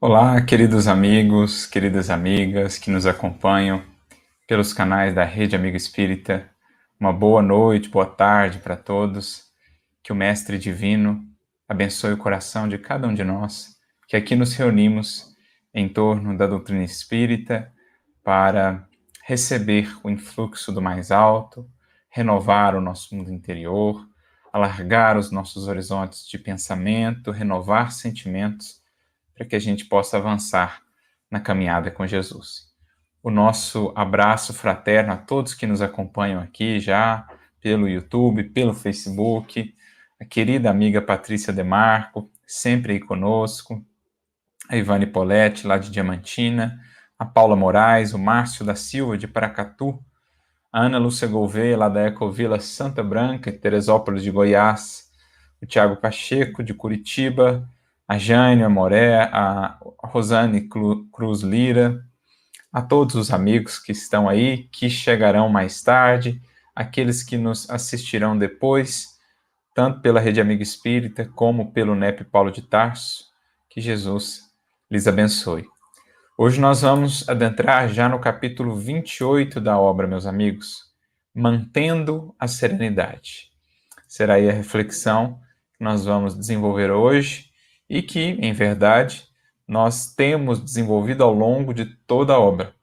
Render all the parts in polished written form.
Olá, queridos amigos, queridas amigas que nos acompanham pelos canais da Rede Amigo Espírita. Uma boa noite, boa tarde para todos. Que o Mestre Divino abençoe o coração de cada um de nós, que aqui nos reunimos em torno da doutrina espírita para receber o influxo do mais alto, renovar o nosso mundo interior, alargar os nossos horizontes de pensamento, renovar sentimentos, para que a gente possa avançar na caminhada com Jesus. O nosso abraço fraterno a todos que nos acompanham aqui já pelo YouTube, pelo Facebook, a querida amiga Patrícia Demarco, sempre aí conosco, a Ivane Poletti, lá de Diamantina, a Paula Moraes, o Márcio da Silva, de Paracatu, a Ana Lúcia Gouveia, lá da Ecovila Santa Branca, Teresópolis de Goiás, o Tiago Pacheco, de Curitiba, a Jane Amoré, a Rosane Cruz Lira, a todos os amigos que estão aí, que chegarão mais tarde, aqueles que nos assistirão depois, tanto pela Rede Amigo Espírita, como pelo NEP Paulo de Tarso, que Jesus lhes abençoe. Hoje nós vamos adentrar já no capítulo 28 da obra, meus amigos, Mantendo a Serenidade. Será aí a reflexão que nós vamos desenvolver hoje e que, em verdade, nós temos desenvolvido ao longo de toda a obra.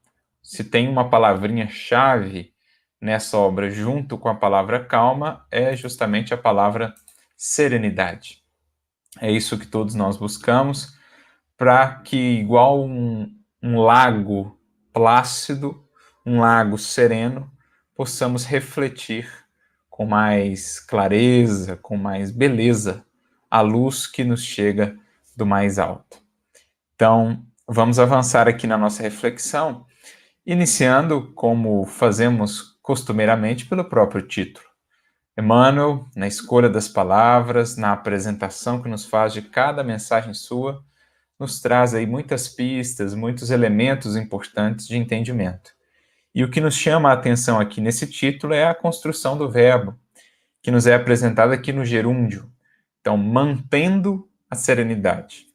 Se tem uma palavrinha-chave nessa obra, junto com a palavra calma, é justamente a palavra serenidade. É isso que todos nós buscamos, para que, igual um lago plácido, um lago sereno, possamos refletir com mais clareza, com mais beleza, a luz que nos chega do mais alto. Então, vamos avançar aqui na nossa reflexão, iniciando, como fazemos costumeiramente, pelo próprio título. Emmanuel, na escolha das palavras, na apresentação que nos faz de cada mensagem sua, nos traz aí muitas pistas, muitos elementos importantes de entendimento. E o que nos chama a atenção aqui nesse título é a construção do verbo, que nos é apresentado aqui no gerúndio. Então, mantendo a serenidade.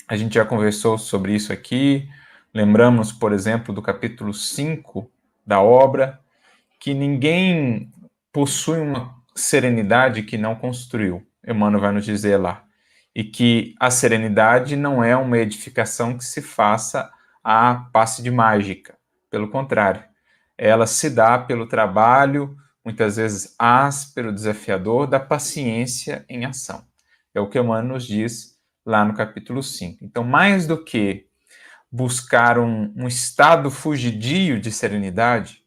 A gente já conversou sobre isso aqui, lembramos, por exemplo, do capítulo 5 da obra, que ninguém possui uma serenidade que não construiu. Emmanuel vai nos dizer lá. E que a serenidade não é uma edificação que se faça a passe de mágica. Pelo contrário, ela se dá pelo trabalho, muitas vezes áspero, desafiador, da paciência em ação. É o que Emmanuel nos diz lá no capítulo 5. Então, mais do que buscar um estado fugidio de serenidade,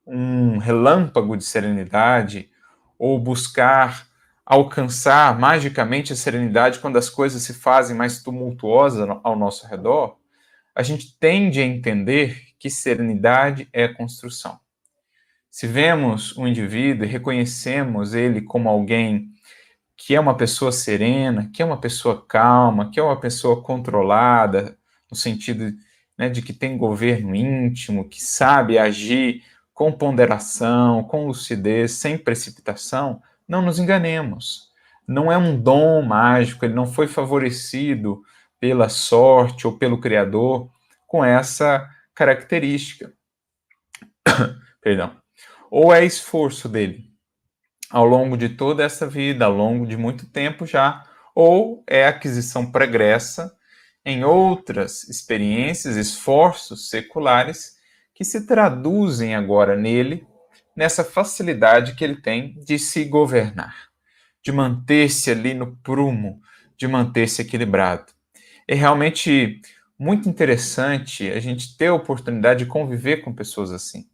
um relâmpago de serenidade, ou buscar alcançar magicamente a serenidade quando as coisas se fazem mais tumultuosas ao nosso redor, a gente tende a entender que serenidade é construção. Se vemos um indivíduo e reconhecemos ele como alguém que é uma pessoa serena, que é uma pessoa calma, que é uma pessoa controlada, no sentido, né, de que tem governo íntimo, que sabe agir com ponderação, com lucidez, sem precipitação, não nos enganemos. Não é um dom mágico, ele não foi favorecido pela sorte ou pelo Criador com essa característica. Perdão. Ou é esforço dele ao longo de toda essa vida, ao longo de muito tempo já, ou é aquisição pregressa em outras experiências, esforços seculares que se traduzem agora nele, nessa facilidade que ele tem de se governar, de manter-se ali no prumo, de manter-se equilibrado. É realmente muito interessante a gente ter a oportunidade de conviver com pessoas assim.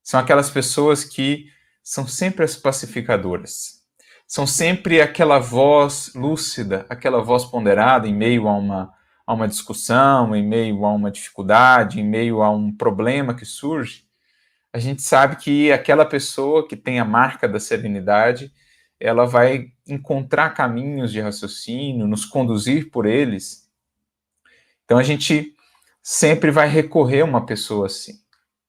São aquelas pessoas que são sempre as pacificadoras. São sempre aquela voz lúcida, aquela voz ponderada em meio a uma discussão, em meio a uma dificuldade, em meio a um problema que surge. A gente sabe que aquela pessoa que tem a marca da serenidade, ela vai encontrar caminhos de raciocínio, nos conduzir por eles. Então a gente sempre vai recorrer a uma pessoa assim,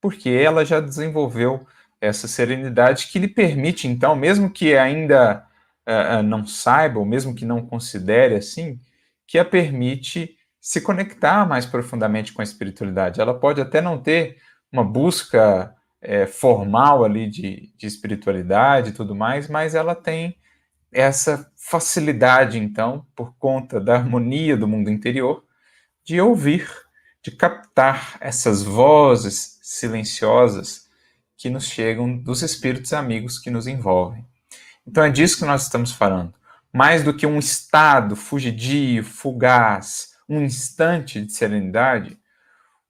porque ela já desenvolveu essa serenidade que lhe permite, então, mesmo que ainda não saiba, ou mesmo que não considere assim, que a permite se conectar mais profundamente com a espiritualidade. Ela pode até não ter uma busca formal ali de espiritualidade e tudo mais, mas ela tem essa facilidade, então, por conta da harmonia do mundo interior, de ouvir, de captar essas vozes silenciosas que nos chegam dos espíritos amigos que nos envolvem. Então é disso que nós estamos falando. Mais do que um estado fugidio, fugaz, um instante de serenidade,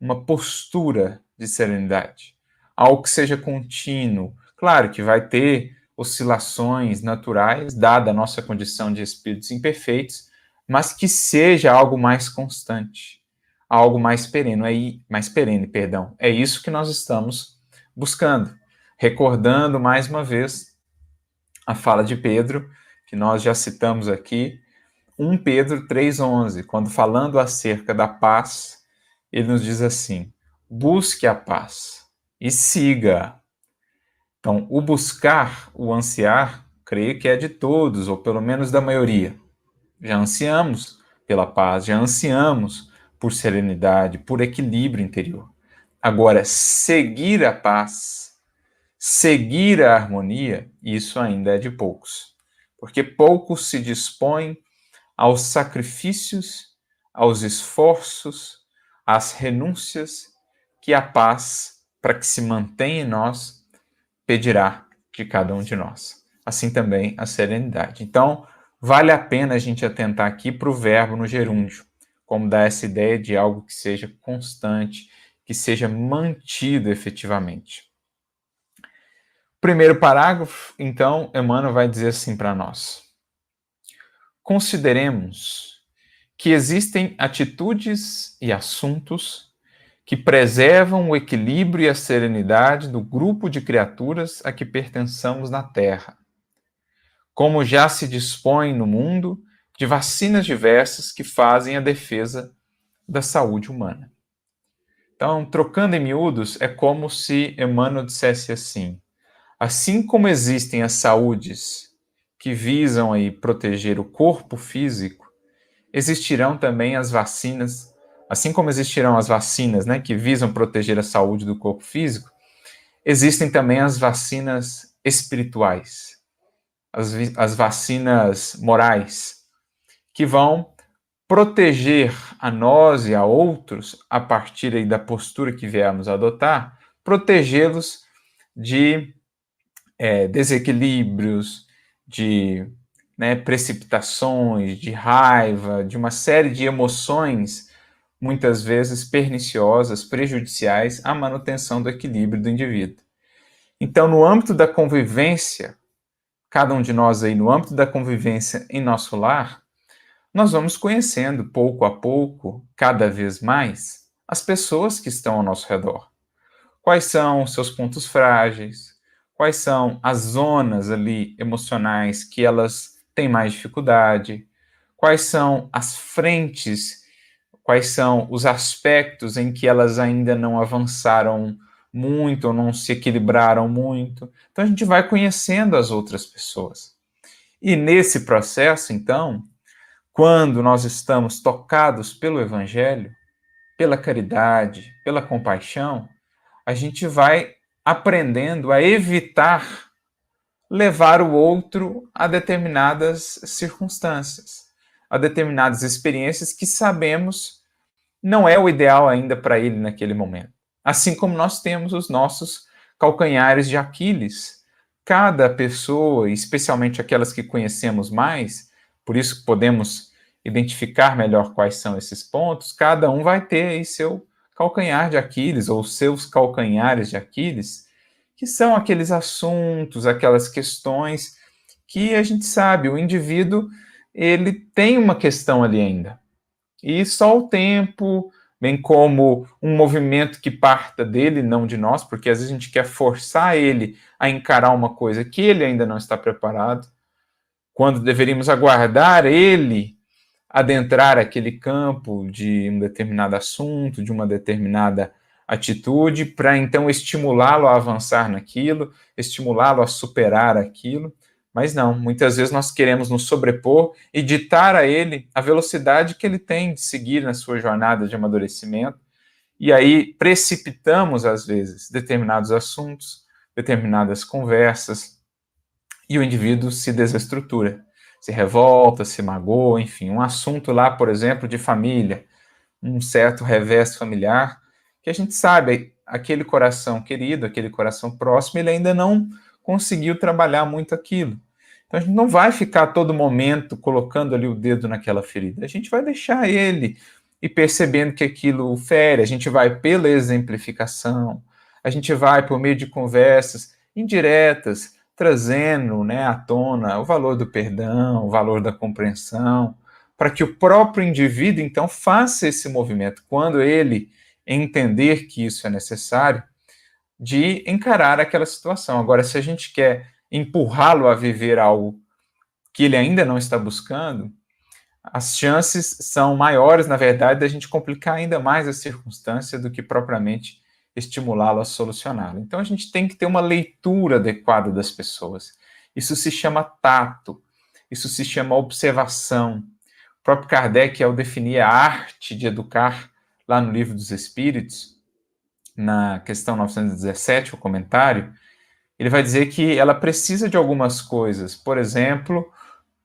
uma postura de serenidade. Algo que seja contínuo. Claro que vai ter oscilações naturais, dada a nossa condição de espíritos imperfeitos, mas que seja algo mais constante, algo mais perene, perdão. É isso que nós estamos buscando. Recordando mais uma vez a fala de Pedro, que nós já citamos aqui, 1 Pedro 3,11, quando falando acerca da paz, ele nos diz assim: busque a paz e siga. Então, o buscar, o ansiar, creio que é de todos, ou pelo menos da maioria. Já ansiamos pela paz, já ansiamos por serenidade, por equilíbrio interior. Agora, seguir a paz, seguir a harmonia, isso ainda é de poucos. Porque poucos se dispõem aos sacrifícios, aos esforços, às renúncias que a paz, para que se mantenha em nós, pedirá de cada um de nós. Assim também a serenidade. Então, vale a pena a gente atentar aqui para o verbo no gerúndio, como dá essa ideia de algo que seja constante, que seja mantido efetivamente. Primeiro parágrafo, então, Emmanuel vai dizer assim para nós: consideremos que existem atitudes e assuntos que preservam o equilíbrio e a serenidade do grupo de criaturas a que pertençamos na Terra, como já se dispõe no mundo de vacinas diversas que fazem a defesa da saúde humana. Então, trocando em miúdos, é como se Emmanuel dissesse assim: assim como existem as saúdes que visam aí proteger o corpo físico, existirão também as vacinas, assim como existirão as vacinas, né, que visam proteger a saúde do corpo físico, existem também as vacinas espirituais, as vacinas morais, que vão proteger a nós e a outros, a partir aí da postura que viemos a adotar, protegê-los de desequilíbrios, de precipitações, de raiva, de uma série de emoções, muitas vezes perniciosas, prejudiciais à manutenção do equilíbrio do indivíduo. Então, no âmbito da convivência, cada um de nós aí, no âmbito da convivência em nosso lar, nós vamos conhecendo pouco a pouco, cada vez mais, as pessoas que estão ao nosso redor. Quais são os seus pontos frágeis? Quais são as zonas ali emocionais que elas têm mais dificuldade? Quais são as frentes? Quais são os aspectos em que elas ainda não avançaram muito ou não se equilibraram muito? Então a gente vai conhecendo as outras pessoas. E nesse processo, então, quando nós estamos tocados pelo Evangelho, pela caridade, pela compaixão, a gente vai aprendendo a evitar levar o outro a determinadas circunstâncias, a determinadas experiências que sabemos não é o ideal ainda para ele naquele momento. Assim como nós temos os nossos calcanhares de Aquiles. Cada pessoa, especialmente aquelas que conhecemos mais, por isso podemos identificar melhor quais são esses pontos, cada um vai ter aí seu calcanhar de Aquiles, ou seus calcanhares de Aquiles, que são aqueles assuntos, aquelas questões que a gente sabe, o indivíduo, ele tem uma questão ali ainda. E só o tempo, bem como um movimento que parta dele, não de nós, porque às vezes a gente quer forçar ele a encarar uma coisa que ele ainda não está preparado, quando deveríamos aguardar ele adentrar aquele campo de um determinado assunto, de uma determinada atitude, para então estimulá-lo a avançar naquilo, estimulá-lo a superar aquilo, Mas não, muitas vezes nós queremos nos sobrepor e ditar a ele a velocidade que ele tem de seguir na sua jornada de amadurecimento, e aí precipitamos, às vezes, determinados assuntos, determinadas conversas, e o indivíduo se desestrutura, se revolta, se magoa, enfim, um assunto lá, por exemplo, de família, um certo revés familiar, que a gente sabe, aquele coração querido, aquele coração próximo, ele ainda não conseguiu trabalhar muito aquilo. Então a gente não vai ficar a todo momento colocando ali o dedo naquela ferida, a gente vai deixar ele e percebendo que aquilo o fere, a gente vai pela exemplificação, a gente vai por meio de conversas indiretas, trazendo, né, à tona o valor do perdão, o valor da compreensão, para que o próprio indivíduo, então, faça esse movimento, quando ele entender que isso é necessário, de encarar aquela situação. Agora, se a gente quer empurrá-lo a viver algo que ele ainda não está buscando, as chances são maiores, na verdade, da gente complicar ainda mais a circunstância do que propriamente estimulá-lo a solucioná-lo. Então, a gente tem que ter uma leitura adequada das pessoas. Isso se chama tato, isso se chama observação. O próprio Kardec, ao definir a arte de educar, lá no Livro dos Espíritos, na questão 917, o comentário, ele vai dizer que ela precisa de algumas coisas, por exemplo,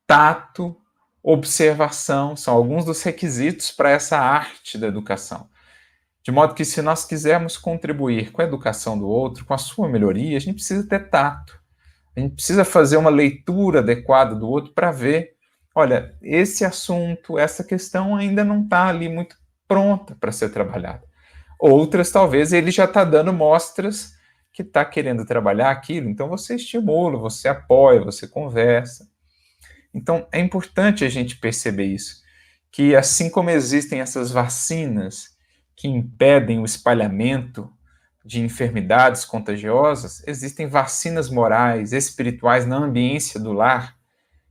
tato, observação, são alguns dos requisitos para essa arte da educação. De modo que, se nós quisermos contribuir com a educação do outro, com a sua melhoria, a gente precisa ter tato. A gente precisa fazer uma leitura adequada do outro para ver, olha, esse assunto, essa questão ainda não está ali muito pronta para ser trabalhada. Outras, talvez, ele já está dando mostras que está querendo trabalhar aquilo, então você estimula, você apoia, você conversa. Então, é importante a gente perceber isso, que assim como existem essas vacinas que impedem o espalhamento de enfermidades contagiosas, existem vacinas morais, espirituais na ambiência do lar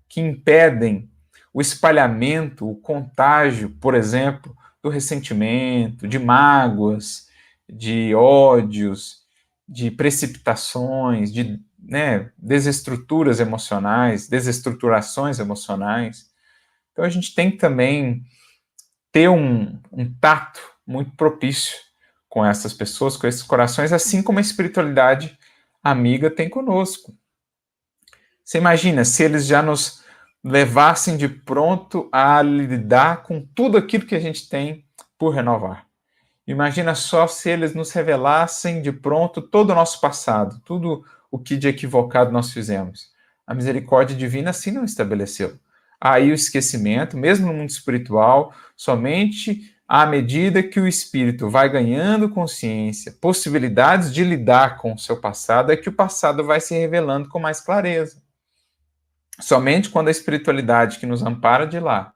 que impedem o espalhamento, o contágio, por exemplo, do ressentimento, de mágoas, de ódios, de precipitações, de desestruturas emocionais, desestruturações emocionais. Então a gente tem que também ter um tato muito propício com essas pessoas, com esses corações, assim como a espiritualidade amiga tem conosco. Você imagina se eles já nos levassem de pronto a lidar com tudo aquilo que a gente tem por renovar. Imagina só se eles nos revelassem de pronto todo o nosso passado, tudo o que de equivocado nós fizemos. A misericórdia divina assim não estabeleceu. Aí o esquecimento, mesmo no mundo espiritual, somente à medida que o espírito vai ganhando consciência, possibilidades de lidar com o seu passado, é que o passado vai se revelando com mais clareza. Somente quando a espiritualidade que nos ampara de lá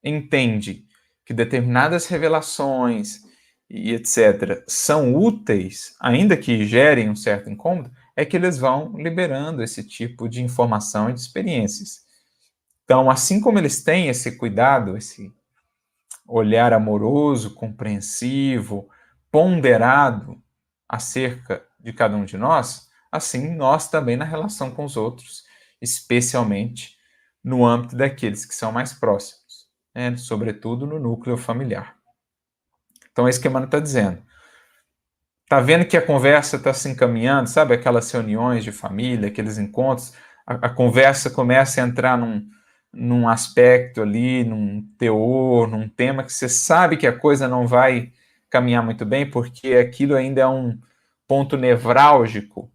entende que determinadas revelações e etc. são úteis, ainda que gerem um certo incômodo, é que eles vão liberando esse tipo de informação e de experiências. Então, assim como eles têm esse cuidado, esse olhar amoroso, compreensivo, ponderado acerca de cada um de nós, assim nós também na relação com os outros, especialmente no âmbito daqueles que são mais próximos, né? Sobretudo no núcleo familiar. Então é isso que a Emmanuel está dizendo. Está vendo que a conversa está se encaminhando, sabe? Aquelas reuniões de família, aqueles encontros, a conversa começa a entrar num aspecto ali, num teor, num tema que você sabe que a coisa não vai caminhar muito bem, porque aquilo ainda é um ponto nevrálgico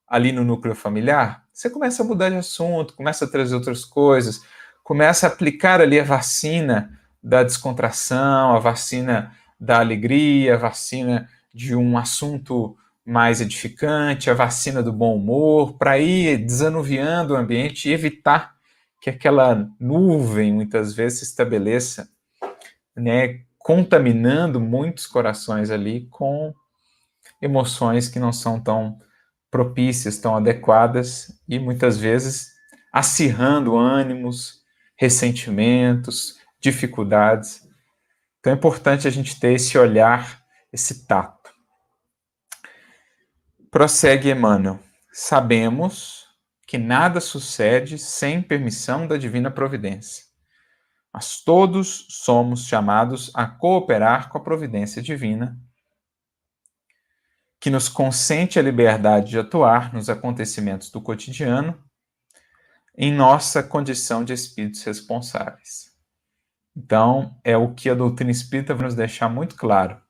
ali no núcleo familiar. Você começa a mudar de assunto, começa a trazer outras coisas, começa a aplicar ali a vacina da descontração, a vacina da alegria, a vacina de um assunto mais edificante, a vacina do bom humor, para ir desanuviando o ambiente e evitar que aquela nuvem, muitas vezes, se estabeleça, né, contaminando muitos corações ali com emoções que não são tão propícias, tão adequadas e, muitas vezes, acirrando ânimos, ressentimentos, dificuldades. Então é importante a gente ter esse olhar, esse tato. Prossegue Emmanuel. Sabemos que nada sucede sem permissão da divina providência. Mas todos somos chamados a cooperar com a providência divina, que nos consente a liberdade de atuar nos acontecimentos do cotidiano em nossa condição de espíritos responsáveis. Então, é o que a doutrina espírita vai nos deixar muito claro.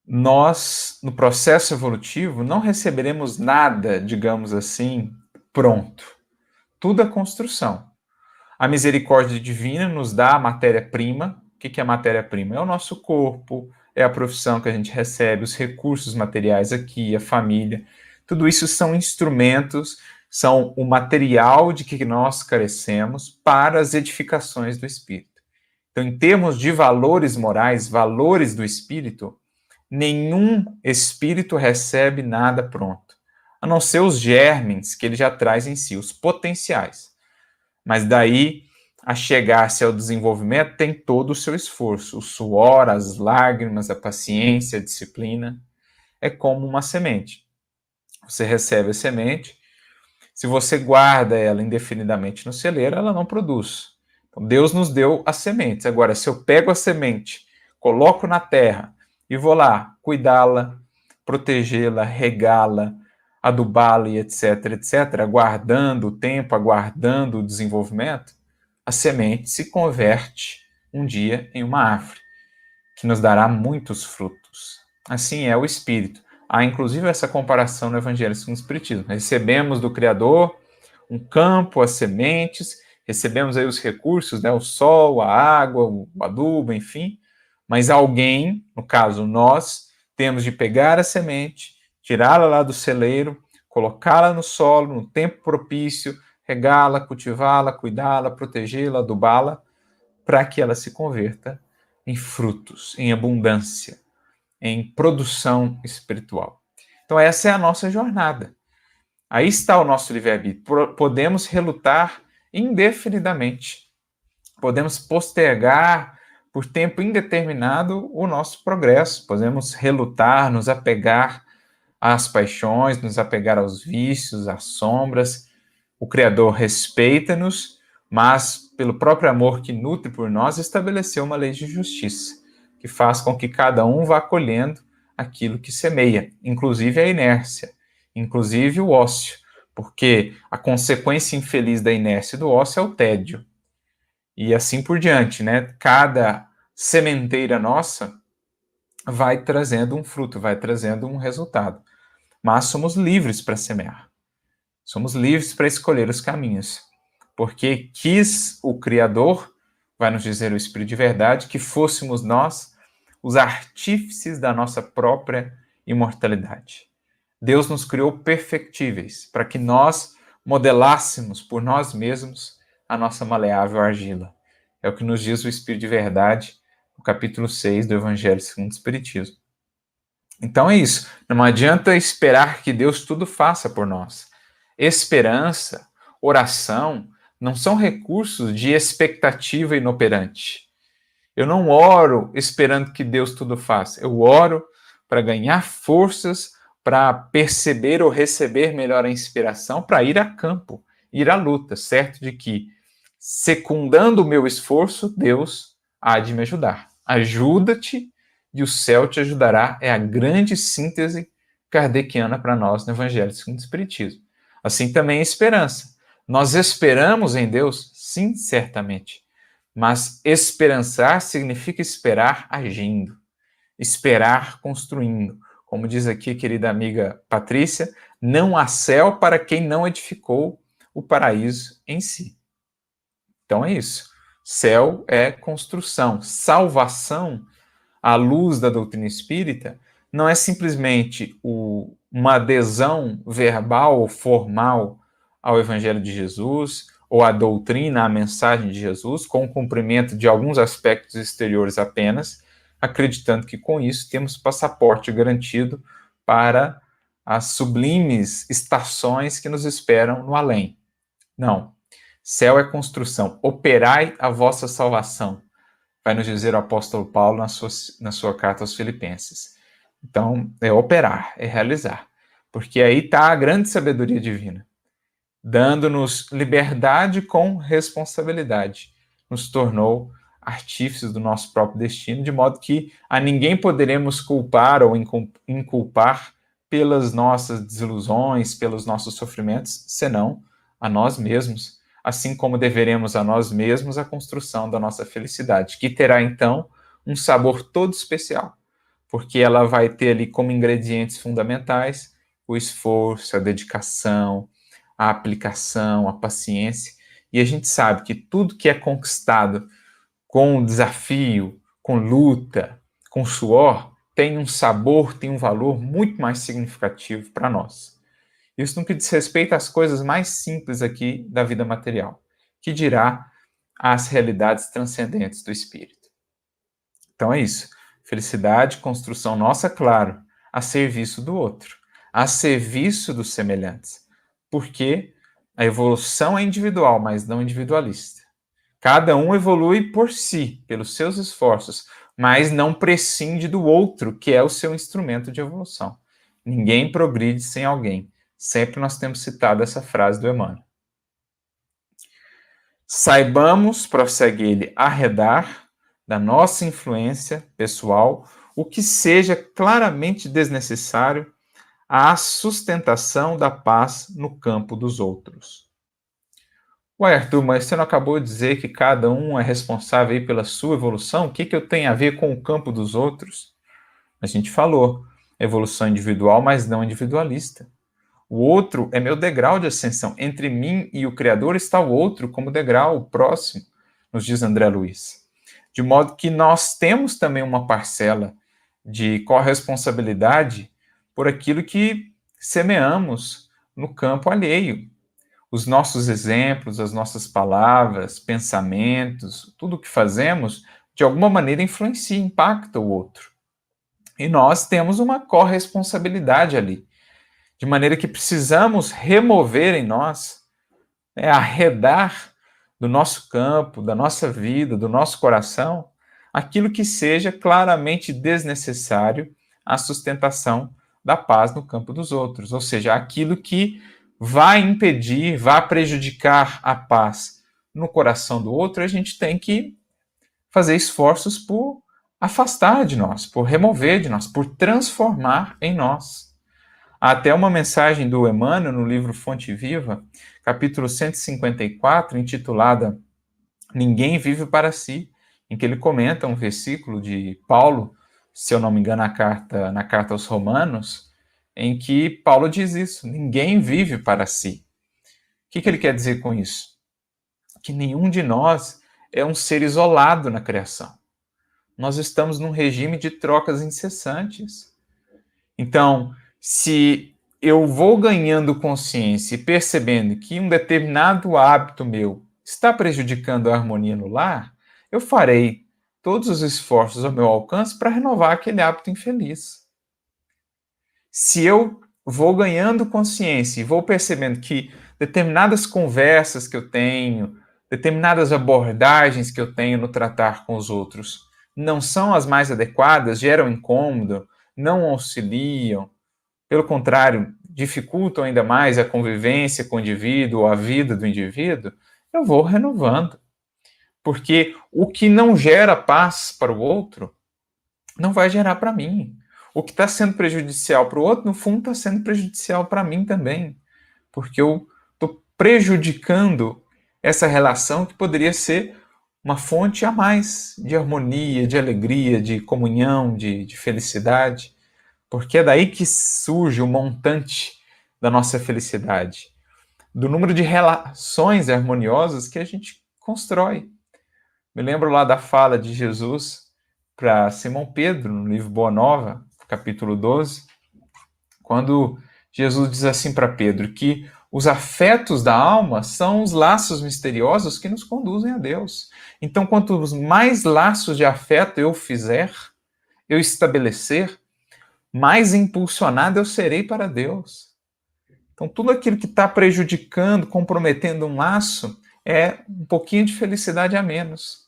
Nós, no processo evolutivo, não receberemos nada, digamos assim, pronto. Tudo é construção. A misericórdia divina nos dá a matéria-prima. O que é a matéria-prima? É o nosso corpo, é a profissão que a gente recebe, os recursos materiais aqui, a família. Tudo isso são instrumentos, são o material de que nós carecemos para as edificações do espírito. Então, em termos de valores morais, valores do espírito, nenhum espírito recebe nada pronto, a não ser os germes que ele já traz em si, os potenciais. Mas daí a chegar-se ao desenvolvimento tem todo o seu esforço, o suor, as lágrimas, a paciência, a disciplina. É como uma semente. Você recebe a semente, se você guarda ela indefinidamente no celeiro, ela não produz. Então, Deus nos deu as sementes. Agora, se eu pego a semente, coloco na terra e vou lá cuidá-la, protegê-la, regá-la, adubá-la e etc, etc, aguardando o tempo, aguardando o desenvolvimento, a semente se converte um dia em uma árvore, que nos dará muitos frutos. Assim é o Espírito. Há inclusive essa comparação no Evangelho segundo o Espiritismo. Recebemos do Criador um campo, as sementes, recebemos aí os recursos, né, o sol, a água, o adubo, enfim, mas alguém, no caso nós, temos de pegar a semente, tirá-la lá do celeiro, colocá-la no solo, no tempo propício, regá-la, cultivá-la, cuidá-la, protegê-la, adubá-la, para que ela se converta em frutos, em abundância, em produção espiritual. Então essa é a nossa jornada. Aí está o nosso livre-arbítrio. Podemos relutar indefinidamente. Podemos postergar por tempo indeterminado o nosso progresso. Podemos relutar, nos apegar às paixões, nos apegar aos vícios, às sombras. O Criador respeita-nos, mas, pelo próprio amor que nutre por nós, estabeleceu uma lei de justiça, que faz com que cada um vá colhendo aquilo que semeia, inclusive a inércia, inclusive o ócio, porque a consequência infeliz da inércia e do ócio é o tédio. E assim por diante, né? Cada sementeira nossa vai trazendo um fruto, vai trazendo um resultado. Mas somos livres para semear. Somos livres para escolher os caminhos. Porque quis o Criador, vai nos dizer o Espírito de Verdade, que fôssemos nós os artífices da nossa própria imortalidade. Deus nos criou perfectíveis para que nós modelássemos por nós mesmos a nossa maleável argila. É o que nos diz o Espírito de Verdade, no capítulo 6 do Evangelho segundo o Espiritismo. Então é isso. Não adianta esperar que Deus tudo faça por nós. Esperança, oração, não são recursos de expectativa inoperante. Eu não oro esperando que Deus tudo faça. Eu oro para ganhar forças, para perceber ou receber melhor a inspiração, para ir a campo, ir à luta, certo de que, secundando o meu esforço, Deus há de me ajudar. Ajuda-te e o céu te ajudará, é a grande síntese kardeciana para nós no Evangelho segundo o Espiritismo. Assim também a esperança. Nós esperamos em Deus? Sim, certamente. Mas esperançar significa esperar agindo, esperar construindo. Como diz aqui a querida amiga Patrícia, não há céu para quem não edificou o paraíso em si. Então é isso. Céu é construção. Salvação, à luz da doutrina espírita, não é simplesmente uma adesão verbal ou formal ao Evangelho de Jesus, ou à doutrina, à mensagem de Jesus, com o cumprimento de alguns aspectos exteriores apenas, acreditando que com isso temos passaporte garantido para as sublimes estações que nos esperam no além. Não. Céu é construção. Operai a vossa salvação, vai nos dizer o apóstolo Paulo na sua carta aos Filipenses. Então, é operar, é realizar. porque aí está a grande sabedoria divina, dando-nos liberdade com responsabilidade. Nos tornou artífices do nosso próprio destino, de modo que a ninguém poderemos culpar ou inculpar pelas nossas desilusões, pelos nossos sofrimentos, senão a nós mesmos, assim como deveremos a nós mesmos a construção da nossa felicidade, que terá então um sabor todo especial, porque ela vai ter ali como ingredientes fundamentais o esforço, a dedicação, a aplicação, a paciência. E a gente sabe que tudo que é conquistado com desafio, com luta, com suor, tem um sabor, tem um valor muito mais significativo para nós. Isso no que diz respeito às coisas mais simples aqui da vida material, que dirá às realidades transcendentes do espírito. Então é isso. Felicidade, construção nossa, claro, a serviço do outro, a serviço dos semelhantes. Porque a evolução é individual, mas não individualista. Cada um evolui por si, pelos seus esforços, mas não prescinde do outro, que é o seu instrumento de evolução. Ninguém progride sem alguém. Sempre nós temos citado essa frase do Emmanuel. Saibamos, prossegue ele, arredar da nossa influência pessoal o que seja claramente desnecessário à sustentação da paz no campo dos outros. Ué, Arthur, mas você não acabou de dizer que cada um é responsável aí pela sua evolução? O que eu tenho a ver com o campo dos outros? A gente falou, evolução individual, mas não individualista. O outro é meu degrau de ascensão. Entre mim e o Criador está o outro como degrau, o próximo, nos diz André Luiz. De modo que nós temos também uma parcela de corresponsabilidade por aquilo que semeamos no campo alheio. Os nossos exemplos, as nossas palavras, pensamentos, tudo o que fazemos, de alguma maneira influencia, impacta o outro. E nós temos uma corresponsabilidade ali. De maneira que precisamos remover em nós, arredar do nosso campo, da nossa vida, do nosso coração, aquilo que seja claramente desnecessário à sustentação da paz no campo dos outros. Ou seja, aquilo que vai impedir, vai prejudicar a paz no coração do outro, a gente tem que fazer esforços por afastar de nós, por remover de nós, por transformar em nós. Há até uma mensagem do Emmanuel no livro Fonte Viva, capítulo 154, intitulada Ninguém Vive para Si, em que ele comenta um versículo de Paulo, se eu não me engano, na carta aos Romanos, em que Paulo diz isso, ninguém vive para si. O que ele quer dizer com isso? Que nenhum de nós é um ser isolado na criação. Nós estamos num regime de trocas incessantes. Então, se eu vou ganhando consciência e percebendo que um determinado hábito meu está prejudicando a harmonia no lar, eu farei todos os esforços ao meu alcance para renovar aquele hábito infeliz. Se eu vou ganhando consciência e vou percebendo que determinadas conversas que eu tenho, determinadas abordagens que eu tenho no tratar com os outros não são as mais adequadas, geram incômodo, não auxiliam, pelo contrário, dificultam ainda mais a convivência com o indivíduo, a vida do indivíduo, eu vou renovando. Porque o que não gera paz para o outro, não vai gerar para mim. O que está sendo prejudicial para o outro, no fundo, está sendo prejudicial para mim também. Porque eu estou prejudicando essa relação que poderia ser uma fonte a mais de harmonia, de alegria, de comunhão, de felicidade. Porque é daí que surge o montante da nossa felicidade. Do número de relações harmoniosas que a gente constrói. Me lembro lá da fala de Jesus para Simão Pedro, no livro Boa Nova, capítulo 12, quando Jesus diz assim para Pedro que os afetos da alma são os laços misteriosos que nos conduzem a Deus. Então, quanto mais laços de afeto eu fizer, eu estabelecer, mais impulsionado eu serei para Deus. Então, tudo aquilo que está prejudicando, comprometendo um laço, é um pouquinho de felicidade a menos.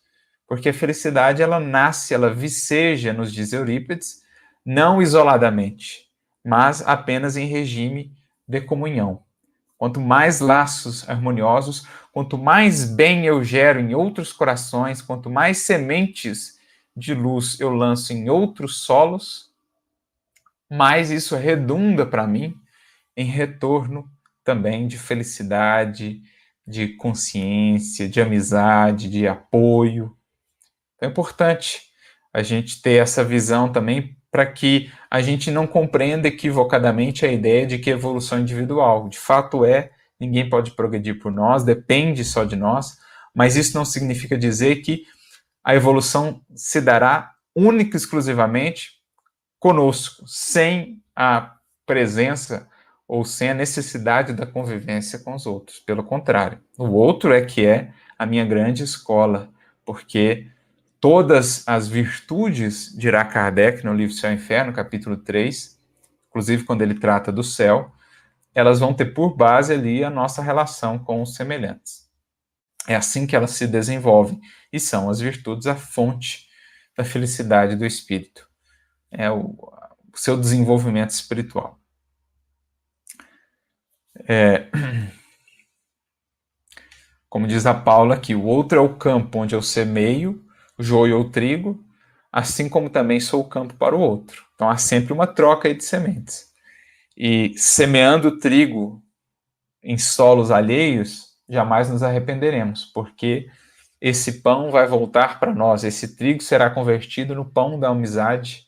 Porque a felicidade, ela nasce, ela viceja, nos diz Eurípides, não isoladamente, mas apenas em regime de comunhão. Quanto mais laços harmoniosos, quanto mais bem eu gero em outros corações, quanto mais sementes de luz eu lanço em outros solos, mais isso redunda para mim em retorno também de felicidade, de consciência, de amizade, de apoio. Então é importante a gente ter essa visão também para que a gente não compreenda equivocadamente a ideia de que evolução individual. De fato ninguém pode progredir por nós, depende só de nós, mas isso não significa dizer que a evolução se dará única e exclusivamente conosco, sem a presença ou sem a necessidade da convivência com os outros. Pelo contrário, o outro é que é a minha grande escola, porque todas as virtudes, dirá Kardec no livro Céu e Inferno, capítulo 3, inclusive quando ele trata do céu, elas vão ter por base ali a nossa relação com os semelhantes. É assim que elas se desenvolvem, e são as virtudes a fonte da felicidade do espírito. É o seu desenvolvimento espiritual. Como diz a Paula aqui, o outro é o campo onde eu semeio o joio ou trigo, assim como também sou o campo para o outro. Então há sempre uma troca aí de sementes. E semeando trigo em solos alheios, jamais nos arrependeremos, porque esse pão vai voltar para nós, esse trigo será convertido no pão da amizade,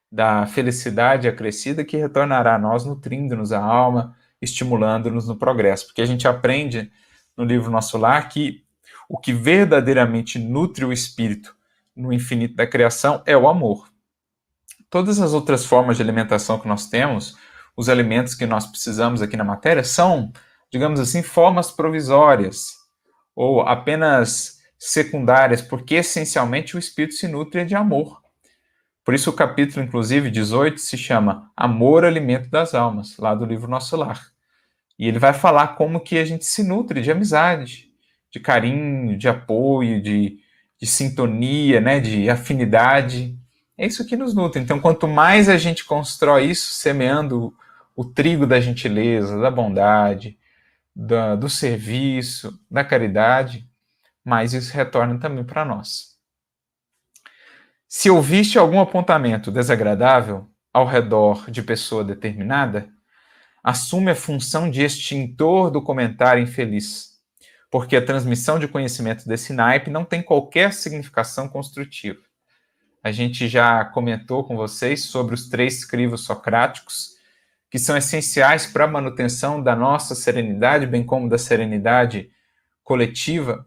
da felicidade acrescida, que retornará a nós, nutrindo-nos a alma, estimulando-nos no progresso. Porque a gente aprende no livro Nosso Lar que o que verdadeiramente nutre o espírito no infinito da criação é o amor. Todas as outras formas de alimentação que nós temos, os alimentos que nós precisamos aqui na matéria, são, digamos assim, formas provisórias ou apenas secundárias, porque essencialmente o espírito se nutre de amor. Por isso o capítulo, inclusive, 18, se chama Amor, Alimento das Almas, lá do livro Nosso Lar. E ele vai falar como que a gente se nutre de amizade, de carinho, de apoio, de sintonia, né, de afinidade. É isso que nos nutre. Então, quanto mais a gente constrói isso, semeando o trigo da gentileza, da bondade, do serviço, da caridade, mais isso retorna também para nós. Se ouviste algum apontamento desagradável ao redor de pessoa determinada, assume a função de extintor do comentário infeliz, porque a transmissão de conhecimento desse naipe não tem qualquer significação construtiva. A gente já comentou com vocês sobre os 3 crivos socráticos, que são essenciais para a manutenção da nossa serenidade, bem como da serenidade coletiva.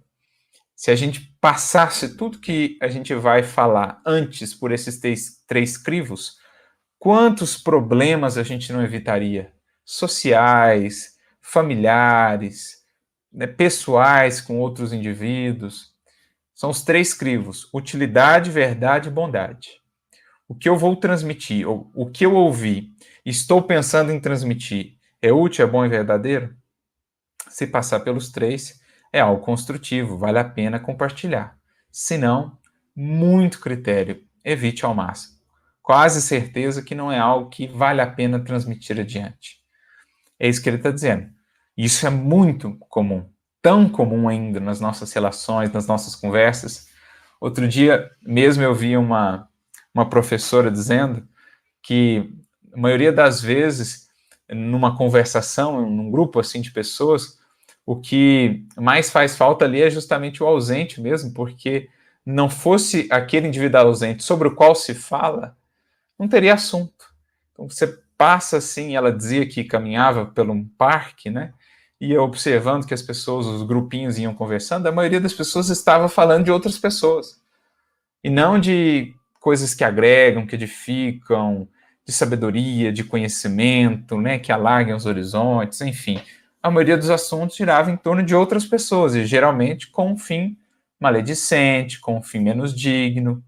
Se a gente passasse tudo que a gente vai falar antes por esses 3 crivos, quantos problemas a gente não evitaria? Sociais, familiares, né, pessoais com outros indivíduos. São os 3 crivos: utilidade, verdade e bondade. O que eu vou transmitir, ou o que eu ouvi, estou pensando em transmitir, é útil, é bom e verdadeiro? Se passar pelos 3, é algo construtivo, vale a pena compartilhar. Se não, muito critério, evite ao máximo. Quase certeza que não é algo que vale a pena transmitir adiante. É isso que ele está dizendo. Isso é muito comum, tão comum ainda nas nossas relações, nas nossas conversas. Outro dia mesmo eu vi uma professora dizendo que a maioria das vezes, numa conversação, num grupo assim de pessoas, o que mais faz falta ali é justamente o ausente mesmo, porque não fosse aquele indivíduo ausente sobre o qual se fala, não teria assunto. Então você passa assim, ela dizia que caminhava por um parque, né? Ia observando que as pessoas, os grupinhos iam conversando, a maioria das pessoas estava falando de outras pessoas. E não de coisas que agregam, que edificam, de sabedoria, de conhecimento, né? Que alarguem os horizontes, enfim. A maioria dos assuntos girava em torno de outras pessoas, e geralmente com um fim maledicente, com um fim menos digno.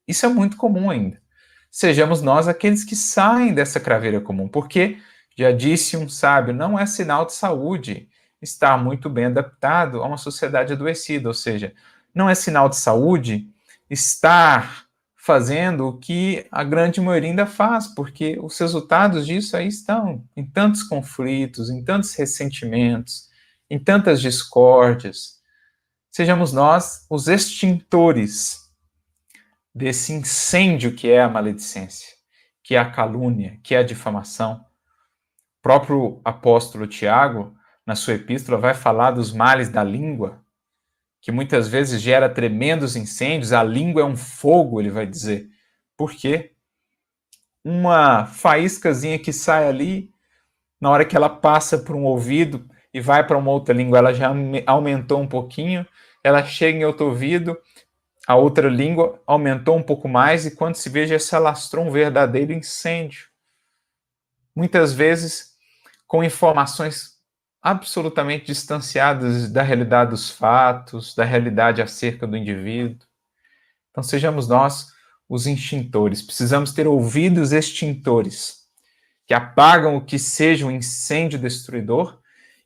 Isso é muito comum ainda. Sejamos nós aqueles que saem dessa craveira comum, porque, já disse um sábio, não é sinal de saúde estar muito bem adaptado a uma sociedade adoecida, ou seja, não é sinal de saúde estar fazendo o que a grande maioria ainda faz, porque os resultados disso aí estão em tantos conflitos, em tantos ressentimentos, em tantas discórdias. Sejamos nós os extintores desse incêndio que é a maledicência, que é a calúnia, que é a difamação. O próprio apóstolo Tiago, na sua epístola, vai falar dos males da língua, que muitas vezes gera tremendos incêndios. A língua é um fogo, ele vai dizer. Por quê? Uma faíscazinha que sai ali, na hora que ela passa por um ouvido e vai para uma outra língua, ela já aumentou um pouquinho, ela chega em outro ouvido, a outra língua aumentou um pouco mais, e quando se vê, já se alastrou um verdadeiro incêndio. Muitas vezes com informações absolutamente distanciadas da realidade dos fatos, da realidade acerca do indivíduo. Então sejamos nós os extintores. Precisamos ter ouvidos extintores, que apagam o que seja um incêndio destruidor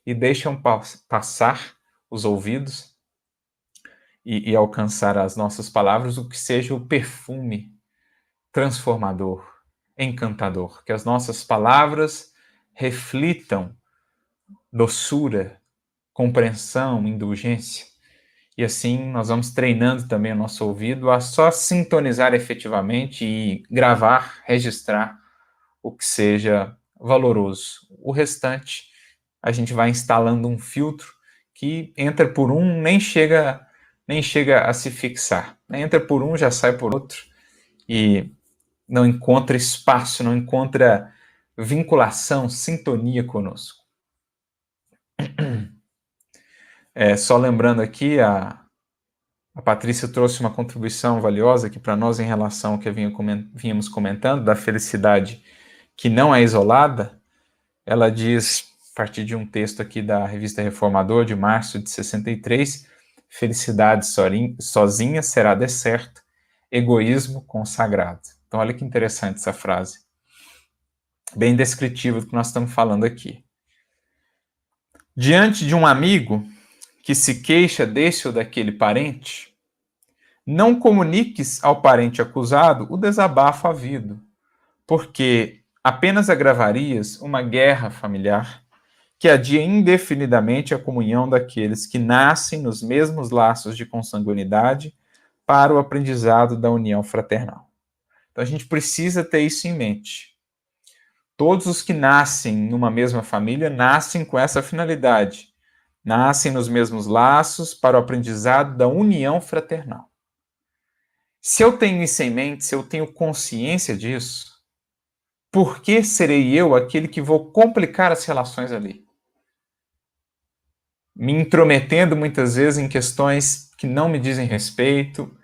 e deixam passar os ouvidos e alcançar as nossas palavras o que seja o perfume transformador, encantador. Que as nossas palavras reflitam doçura, compreensão, indulgência. E assim nós vamos treinando também o nosso ouvido a só sintonizar efetivamente e gravar, registrar o que seja valoroso. O restante, a gente vai instalando um filtro que entra por um, nem chega a se fixar. Entra por um, já sai por outro, e não encontra espaço, não encontra vinculação, sintonia conosco. Só lembrando aqui, a Patrícia trouxe uma contribuição valiosa aqui para nós em relação ao que vínhamos comentando, da felicidade que não é isolada. Ela diz, a partir de um texto aqui da Revista Reformador, de março de 63, felicidade sozinha será deserto, egoísmo consagrado. Então, olha que interessante essa frase. Bem descritiva do que nós estamos falando aqui. Diante de um amigo que se queixa desse ou daquele parente, não comuniques ao parente acusado o desabafo havido, porque apenas agravarias uma guerra familiar que adia indefinidamente a comunhão daqueles que nascem nos mesmos laços de consanguinidade para o aprendizado da união fraternal. Então a gente precisa ter isso em mente. Todos os que nascem numa mesma família nascem com essa finalidade. Nascem nos mesmos laços para o aprendizado da união fraternal. Se eu tenho isso em mente, se eu tenho consciência disso, por que serei eu aquele que vou complicar as relações ali? Me intrometendo muitas vezes em questões que não me dizem respeito,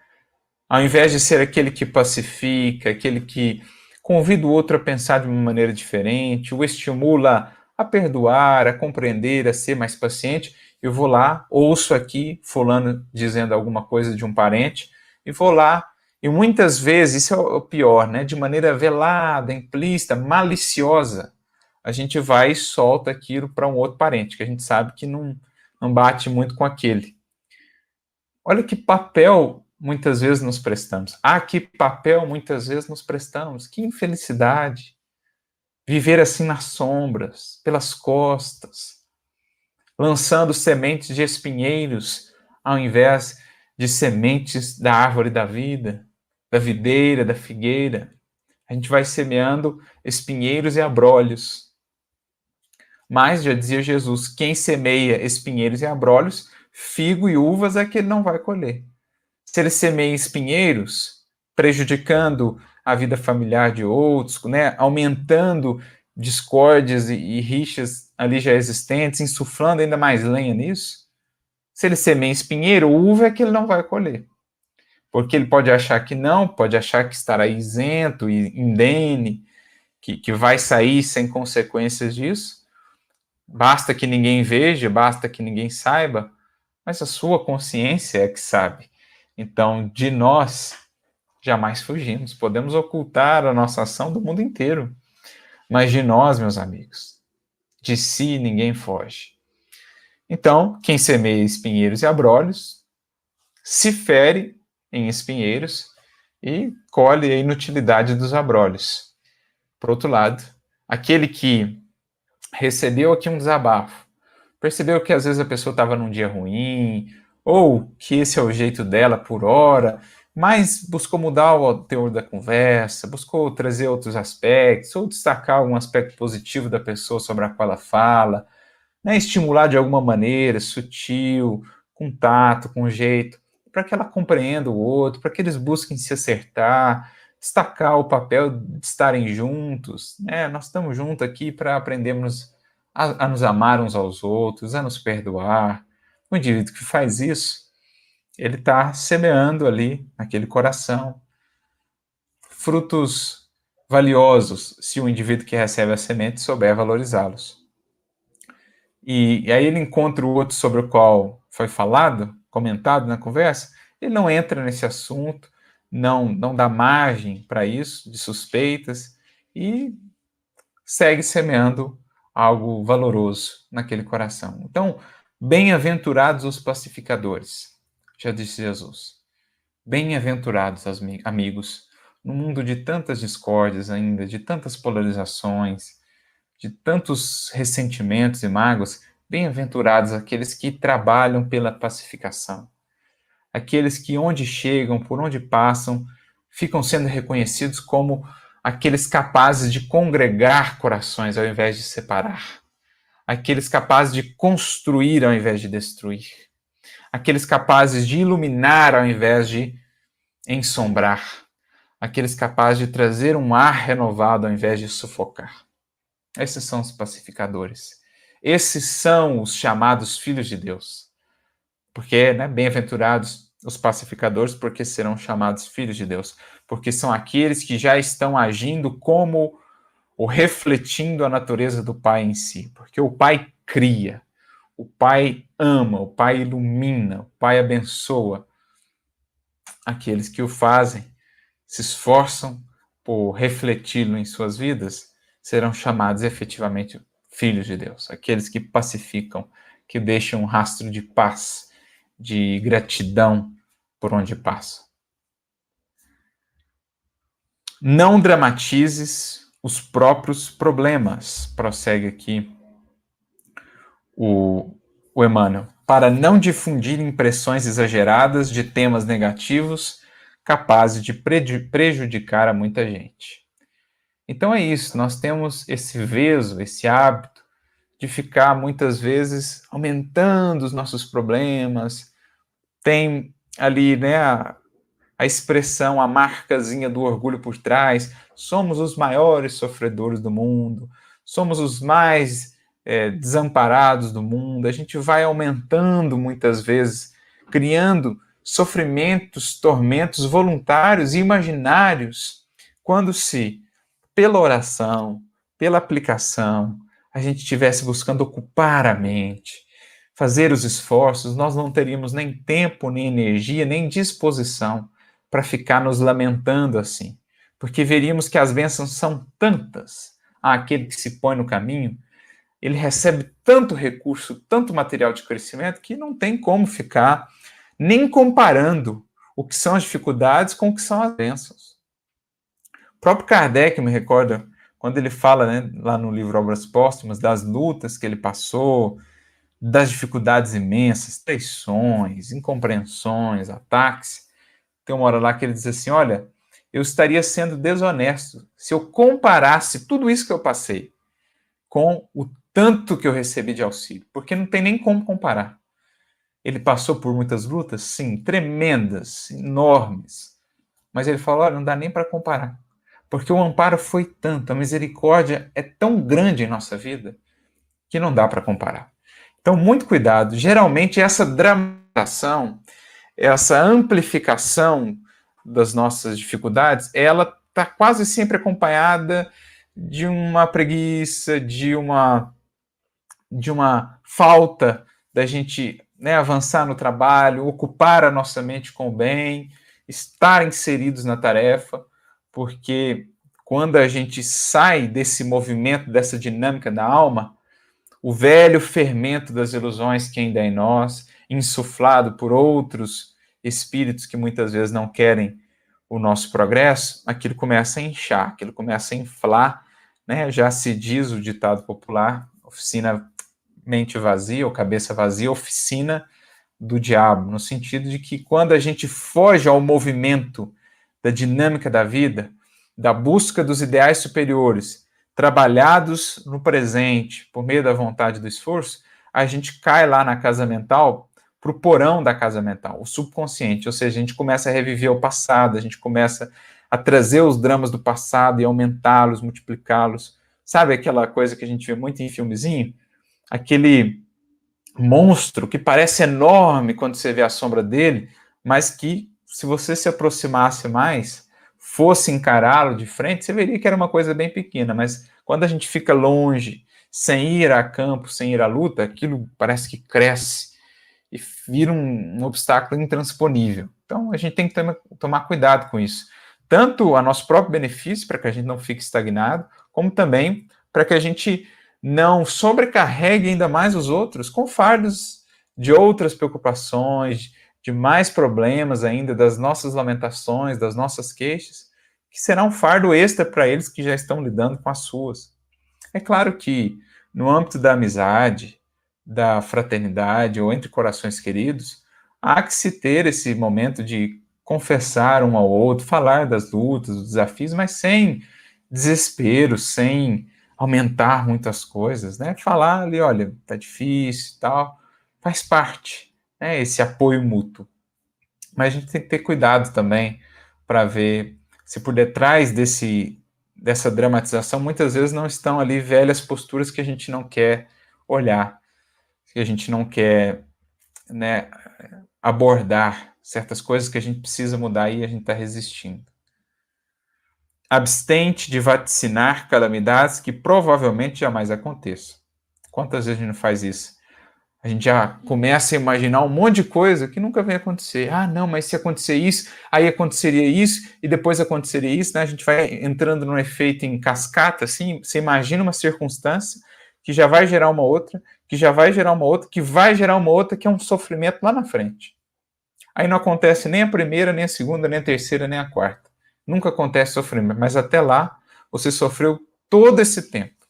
ao invés de ser aquele que pacifica, aquele que convida o outro a pensar de uma maneira diferente, o estimula a perdoar, a compreender, a ser mais paciente, eu vou lá, ouço aqui fulano dizendo alguma coisa de um parente, e vou lá, e muitas vezes, isso é o pior, né? De maneira velada, implícita, maliciosa, a gente vai e solta aquilo para um outro parente, que a gente sabe que não bate muito com aquele. Olha que papel muitas vezes nos prestamos. Que papel muitas vezes nos prestamos. Que infelicidade. Viver assim nas sombras, pelas costas, lançando sementes de espinheiros ao invés de sementes da árvore da vida, da videira, da figueira. A gente vai semeando espinheiros e abrolhos. Mas, já dizia Jesus, quem semeia espinheiros e abrolhos, figo e uvas é que ele não vai colher. Se ele semeia espinheiros, prejudicando a vida familiar de outros, né, aumentando discórdias e rixas ali já existentes, insuflando ainda mais lenha nisso, se ele semeia espinheiro, uva é que ele não vai colher. Porque ele pode achar que não, pode achar que estará isento, indene, que vai sair sem consequências disso. Basta que ninguém veja, basta que ninguém saiba, mas a sua consciência é que sabe. Então, de nós, jamais fugimos. Podemos ocultar a nossa ação do mundo inteiro, mas de nós, meus amigos, de si ninguém foge. Então, quem semeia espinheiros e abrolhos, se fere em espinheiros e colhe a inutilidade dos abrolhos. Por outro lado, aquele que recebeu aqui um desabafo, percebeu que às vezes a pessoa estava num dia ruim, ou que esse é o jeito dela por hora, mas buscou mudar o teor da conversa, buscou trazer outros aspectos, ou destacar algum aspecto positivo da pessoa sobre a qual ela fala, né, estimular de alguma maneira, sutil, com tato, com jeito, para que ela compreenda o outro, para que eles busquem se acertar, destacar o papel de estarem juntos, né? Nós estamos juntos aqui para aprendermos a nos amar uns aos outros, a nos perdoar. O indivíduo que faz isso, ele está semeando ali, naquele coração, frutos valiosos, se o indivíduo que recebe a semente souber valorizá-los. E aí ele encontra o outro sobre o qual foi falado, comentado na conversa, ele não entra nesse assunto, não dá margem para isso, de suspeitas, e segue semeando algo valoroso naquele coração. Então, bem-aventurados os pacificadores, já disse Jesus. Bem-aventurados, amigos, no mundo de tantas discórdias ainda, de tantas polarizações, de tantos ressentimentos e mágoas, bem-aventurados aqueles que trabalham pela pacificação. Aqueles que, onde chegam, por onde passam, ficam sendo reconhecidos como aqueles capazes de congregar corações ao invés de separar. Aqueles capazes de construir ao invés de destruir. Aqueles capazes de iluminar ao invés de ensombrar. Aqueles capazes de trazer um ar renovado ao invés de sufocar. Esses são os pacificadores. Esses são os chamados filhos de Deus. Porque, né, bem-aventurados os pacificadores, porque serão chamados filhos de Deus. Porque são aqueles que já estão agindo como ou refletindo a natureza do Pai em si. Porque o Pai cria, o Pai ama, o Pai ilumina, o Pai abençoa. Aqueles que o fazem, se esforçam por refleti-lo em suas vidas, serão chamados efetivamente filhos de Deus. Aqueles que pacificam, que deixam um rastro de paz, de gratidão por onde passam. Não dramatizes os próprios problemas, prossegue aqui o Emmanuel, para não difundir impressões exageradas de temas negativos capazes de prejudicar a muita gente. Então é isso, nós temos esse veso, esse hábito de ficar muitas vezes aumentando os nossos problemas. Tem ali, né, a expressão, a marcazinha do orgulho por trás. Somos os maiores sofredores do mundo, somos os mais desamparados do mundo. A gente vai aumentando muitas vezes, criando sofrimentos, tormentos voluntários e imaginários, quando se, pela oração, pela aplicação, a gente estivesse buscando ocupar a mente, fazer os esforços, nós não teríamos nem tempo, nem energia, nem disposição para ficar nos lamentando assim, porque veríamos que as bênçãos são tantas. Aquele que se põe no caminho, ele recebe tanto recurso, tanto material de crescimento, que não tem como ficar nem comparando o que são as dificuldades com o que são as bênçãos. O próprio Kardec me recorda, quando ele fala, né, lá no livro Obras Póstumas, das lutas que ele passou, das dificuldades imensas, traições, incompreensões, ataques. Tem uma hora lá que ele diz assim, olha, eu estaria sendo desonesto se eu comparasse tudo isso que eu passei com o tanto que eu recebi de auxílio, porque não tem nem como comparar. Ele passou por muitas lutas, sim, tremendas, enormes, mas ele falou, olha, não dá nem para comparar, porque o amparo foi tanto, a misericórdia é tão grande em nossa vida, que não dá para comparar. Então, muito cuidado. Geralmente, essa dramatização, essa amplificação das nossas dificuldades, ela está quase sempre acompanhada de uma preguiça, de uma falta da gente, né, avançar no trabalho, ocupar a nossa mente com o bem, estar inseridos na tarefa, porque quando a gente sai desse movimento, dessa dinâmica da alma, o velho fermento das ilusões que ainda é em nós, insuflado por outros espíritos que muitas vezes não querem o nosso progresso, aquilo começa a inchar, aquilo começa a inflar, né? Já se diz o ditado popular, oficina mente vazia ou cabeça vazia, oficina do diabo, no sentido de que quando a gente foge ao movimento da dinâmica da vida, da busca dos ideais superiores, trabalhados no presente, por meio da vontade e do esforço, a gente cai lá na casa mental, para o porão da casa mental, o subconsciente, ou seja, a gente começa a reviver o passado, a gente começa a trazer os dramas do passado e aumentá-los, multiplicá-los. Sabe aquela coisa que a gente vê muito em filmezinho? Aquele monstro que parece enorme quando você vê a sombra dele, mas que, se você se aproximasse mais, fosse encará-lo de frente, você veria que era uma coisa bem pequena, mas quando a gente fica longe, sem ir a campo, sem ir à luta, aquilo parece que cresce e vira um obstáculo intransponível. Então, a gente tem que tomar cuidado com isso. Tanto a nosso próprio benefício, para que a gente não fique estagnado, como também para que a gente não sobrecarregue ainda mais os outros com fardos de outras preocupações, de mais problemas ainda, das nossas lamentações, das nossas queixas, que será um fardo extra para eles que já estão lidando com as suas. É claro que, no âmbito da amizade, da fraternidade ou entre corações queridos, há que se ter esse momento de confessar um ao outro, falar das lutas, dos desafios, mas sem desespero, sem aumentar muitas coisas, né? Falar ali, olha, tá difícil e tal, faz parte, né? Esse apoio mútuo. Mas a gente tem que ter cuidado também para ver se por detrás dessa dramatização muitas vezes não estão ali velhas posturas que a gente não quer olhar, que a gente não quer, né, abordar certas coisas que a gente precisa mudar e a gente está resistindo. Abstente de vaticinar calamidades que provavelmente jamais aconteçam. Quantas vezes a gente não faz isso? A gente já começa a imaginar um monte de coisa que nunca vem acontecer. Ah, não, mas se acontecer isso, aí aconteceria isso, e depois aconteceria isso, né? A gente vai entrando num efeito em cascata, assim, você imagina uma circunstância que já vai gerar uma outra, que já vai gerar uma outra, que vai gerar uma outra, que é um sofrimento lá na frente. Aí não acontece nem a primeira, nem a segunda, nem a terceira, nem a quarta. Nunca acontece sofrimento, mas até lá você sofreu todo esse tempo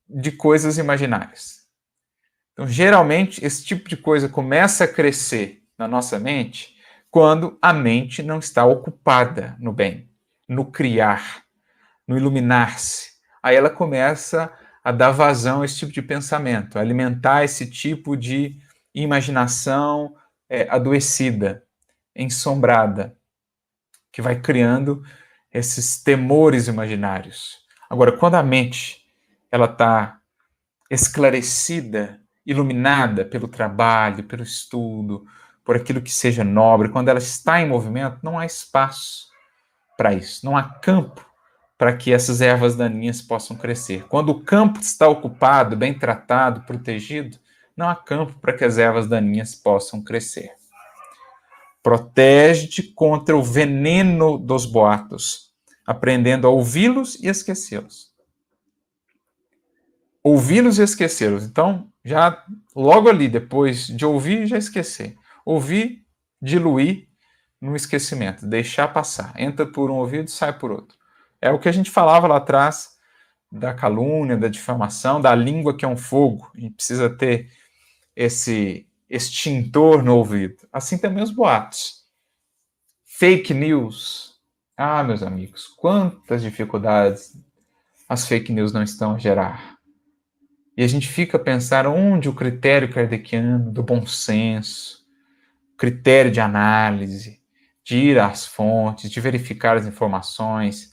de coisas imaginárias. Então, geralmente, esse tipo de coisa começa a crescer na nossa mente quando a mente não está ocupada no bem, no criar, no iluminar-se. Aí ela começa a dar vazão a esse tipo de pensamento, a alimentar esse tipo de imaginação adoecida, ensombrada, que vai criando esses temores imaginários. Agora, quando a mente ela está esclarecida, iluminada pelo trabalho, pelo estudo, por aquilo que seja nobre, quando ela está em movimento, não há espaço para isso, não há campo para que essas ervas daninhas possam crescer. Quando o campo está ocupado, bem tratado, protegido, não há campo para que as ervas daninhas possam crescer. Protege-te contra o veneno dos boatos, aprendendo a ouvi-los e esquecê-los. Ouvi-los e esquecê-los. Então, já logo ali, depois de ouvir, já esquecer. Ouvir, diluir no esquecimento, deixar passar. Entra por um ouvido, sai por outro. É o que a gente falava lá atrás da calúnia, da difamação, da língua que é um fogo. A gente precisa ter esse extintor no ouvido. Assim também os boatos. Fake news. Ah, meus amigos, quantas dificuldades as fake news não estão a gerar. E a gente fica a pensar onde o critério kardeciano do bom senso, critério de análise, de ir às fontes, de verificar as informações,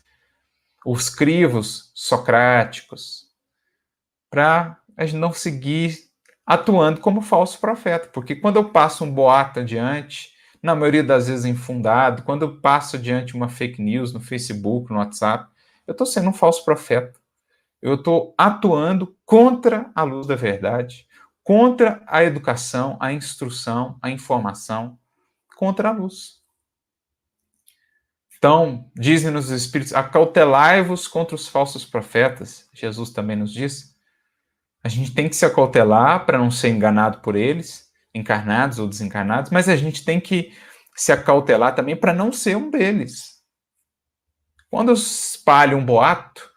os crivos socráticos, para a gente não seguir atuando como falso profeta. Porque quando eu passo um boato adiante, na maioria das vezes infundado, quando eu passo adiante uma fake news no Facebook, no WhatsApp, eu estou sendo um falso profeta. Eu estou atuando contra a luz da verdade, contra a educação, a instrução, a informação, contra a luz. Então, dizem-nos os Espíritos, acautelai-vos contra os falsos profetas. Jesus também nos diz. A gente tem que se acautelar para não ser enganado por eles, encarnados ou desencarnados, mas a gente tem que se acautelar também para não ser um deles. Quando eu espalho um boato,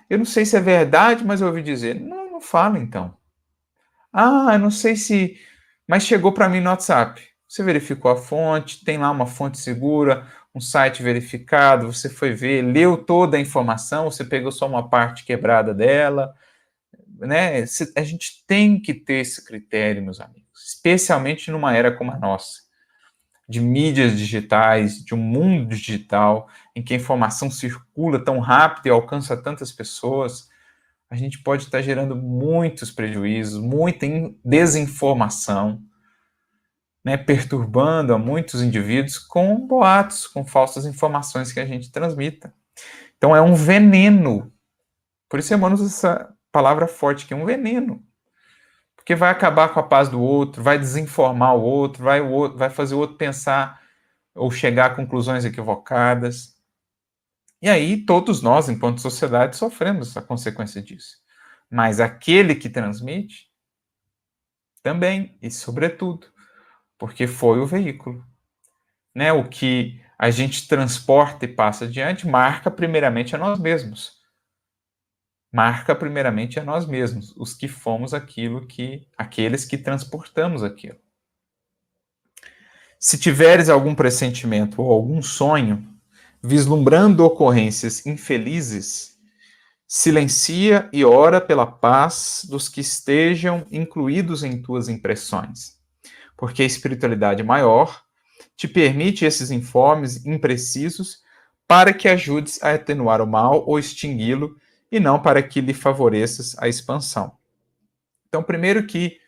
eu não sei se é verdade, mas eu ouvi dizer. Não, não fala então. Eu não sei se... Mas chegou para mim no WhatsApp. Você verificou a fonte, tem lá uma fonte segura, um site verificado, você foi ver, leu toda a informação, você pegou só uma parte quebrada dela, né? A gente tem que ter esse critério, meus amigos, especialmente numa era como a nossa, de mídias digitais, de um mundo digital, em que a informação circula tão rápido e alcança tantas pessoas. A gente pode estar gerando muitos prejuízos, muita desinformação, né, perturbando a muitos indivíduos com boatos, com falsas informações que a gente transmita. Então é um veneno. Por isso Emmanuel usa essa palavra forte, que é um veneno. Porque vai acabar com a paz do outro, vai desinformar o outro, vai fazer o outro pensar ou chegar a conclusões equivocadas. E aí todos nós, enquanto sociedade, sofremos a consequência disso. Mas aquele que transmite, também, e sobretudo, porque foi o veículo. Né? O que a gente transporta e passa adiante marca primeiramente a nós mesmos. Marca primeiramente a nós mesmos, os que fomos aqueles que transportamos aquilo. Se tiveres algum pressentimento ou algum sonho, vislumbrando ocorrências infelizes, silencia e ora pela paz dos que estejam incluídos em tuas impressões, porque a espiritualidade maior te permite esses informes imprecisos para que ajudes a atenuar o mal ou extingui-lo e não para que lhe favoreças a expansão. Então, primeiro que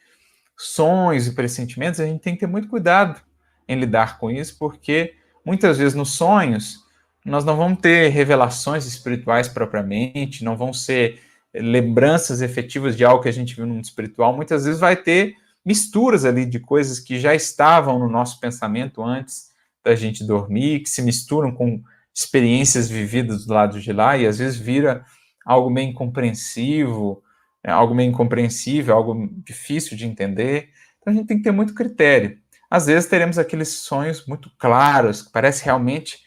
sonhos e pressentimentos, a gente tem que ter muito cuidado em lidar com isso, porque muitas vezes nos sonhos nós não vamos ter revelações espirituais propriamente, não vão ser lembranças efetivas de algo que a gente viu no mundo espiritual, muitas vezes vai ter misturas ali de coisas que já estavam no nosso pensamento antes da gente dormir, que se misturam com experiências vividas do lado de lá, e às vezes vira algo meio incompreensível, algo meio incompreensível, algo difícil de entender. Então a gente tem que ter muito critério. Às vezes teremos aqueles sonhos muito claros, que parece realmente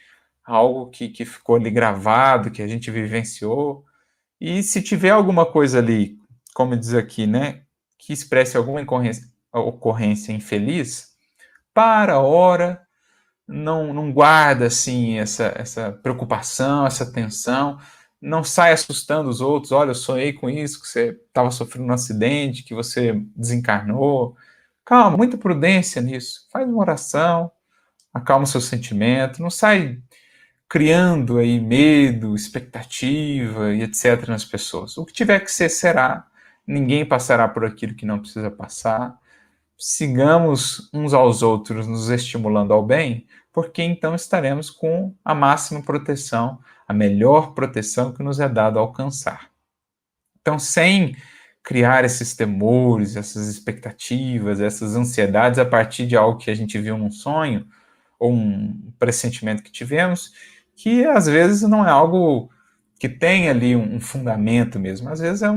algo que ficou ali gravado, que a gente vivenciou. E se tiver alguma coisa ali, como diz aqui, né, que expresse alguma ocorrência infeliz, ora, não guarda assim essa preocupação, essa tensão, não sai assustando os outros. Olha, eu sonhei com isso, que você estava sofrendo um acidente, que você desencarnou. Calma, muita prudência nisso. Faz uma oração, acalma o seu sentimento, não sai criando aí medo, expectativa e etc. nas pessoas. O que tiver que ser, será. Ninguém passará por aquilo que não precisa passar. Sigamos uns aos outros nos estimulando ao bem, porque então estaremos com a máxima proteção, a melhor proteção que nos é dado alcançar. Então, sem criar esses temores, essas expectativas, essas ansiedades a partir de algo que a gente viu num sonho, ou um pressentimento que tivemos, que às vezes não é algo que tem ali um fundamento mesmo, às vezes é